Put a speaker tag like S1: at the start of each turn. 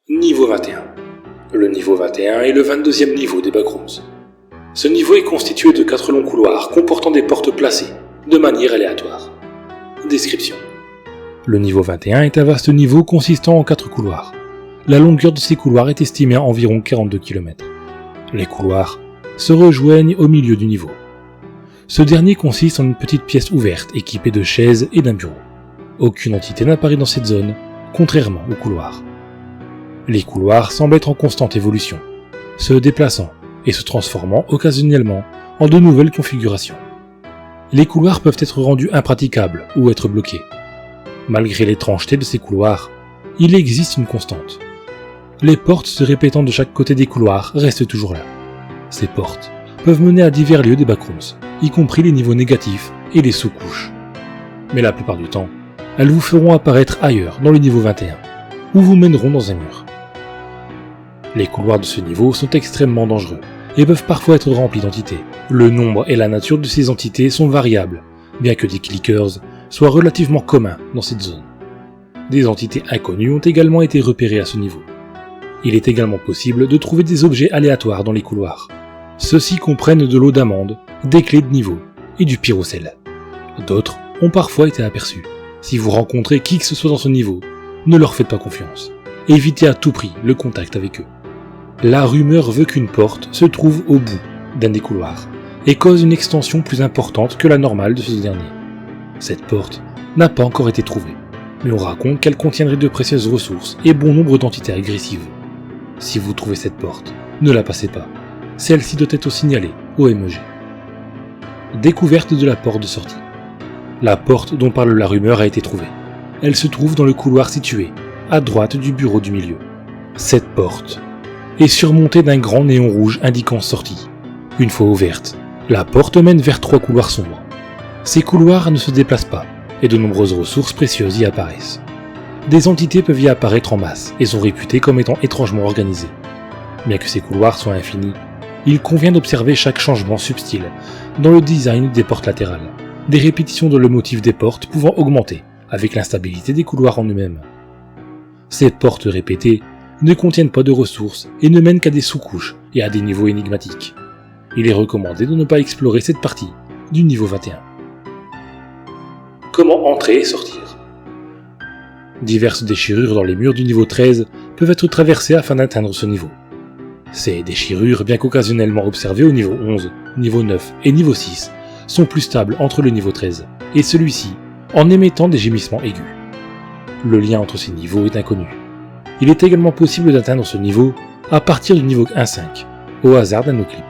S1: Niveau 21. Le niveau 21 est le 22e niveau des backrooms. Ce niveau est constitué de 4 longs couloirs comportant des portes placées de manière aléatoire. Description. Le niveau 21 est un vaste niveau consistant en 4 couloirs. La longueur de ces couloirs est estimée à environ 42 km. Les couloirs se rejoignent au milieu du niveau. Ce dernier consiste en une petite pièce ouverte équipée de chaises et d'un bureau. Aucune entité n'apparaît dans cette zone, contrairement aux couloirs. Les couloirs semblent être en constante évolution, se déplaçant et se transformant occasionnellement en de nouvelles configurations. Les couloirs peuvent être rendus impraticables ou être bloqués. Malgré l'étrangeté de ces couloirs, il existe une constante. Les portes se répétant de chaque côté des couloirs restent toujours là. Ces portes peuvent mener à divers lieux des backrooms, y compris les niveaux négatifs et les sous-couches. Mais la plupart du temps, elles vous feront apparaître ailleurs dans le niveau 21, ou vous mèneront dans un mur. Les couloirs de ce niveau sont extrêmement dangereux et peuvent parfois être remplis d'entités. Le nombre et la nature de ces entités sont variables, bien que des clickers soient relativement communs dans cette zone. Des entités inconnues ont également été repérées à ce niveau. Il est également possible de trouver des objets aléatoires dans les couloirs. Ceux-ci comprennent de l'eau d'amande, des clés de niveau et du pyrocèle. D'autres ont parfois été aperçus. Si vous rencontrez qui que ce soit dans ce niveau, ne leur faites pas confiance. Évitez à tout prix le contact avec eux. La rumeur veut qu'une porte se trouve au bout d'un des couloirs et cause une extension plus importante que la normale de ce dernier. Cette porte n'a pas encore été trouvée, mais on raconte qu'elle contiendrait de précieuses ressources et bon nombre d'entités agressives. Si vous trouvez cette porte, ne la passez pas. Celle-ci doit être signalée au MEG. Découverte de la porte de sortie. La porte dont parle la rumeur a été trouvée. Elle se trouve dans le couloir situé à droite du bureau du milieu. Cette porte est surmontée d'un grand néon rouge indiquant sortie. Une fois ouverte, la porte mène vers 3 couloirs sombres. Ces couloirs ne se déplacent pas et de nombreuses ressources précieuses y apparaissent. Des entités peuvent y apparaître en masse et sont réputées comme étant étrangement organisées. Bien que ces couloirs soient infinis, il convient d'observer chaque changement subtil dans le design des portes latérales, des répétitions dans le motif des portes pouvant augmenter avec l'instabilité des couloirs en eux-mêmes. Ces portes répétées ne contiennent pas de ressources et ne mènent qu'à des sous-couches et à des niveaux énigmatiques. Il est recommandé de ne pas explorer cette partie du niveau 21. Comment entrer et sortir? Diverses déchirures dans les murs du niveau 13 peuvent être traversées afin d'atteindre ce niveau. Ces déchirures, bien qu'occasionnellement observées au niveau 11, niveau 9 et niveau 6, sont plus stables entre le niveau 13 et celui-ci en émettant des gémissements aigus. Le lien entre ces niveaux est inconnu. Il est également possible d'atteindre ce niveau à partir du niveau 1.5, au hasard d'un no-clip.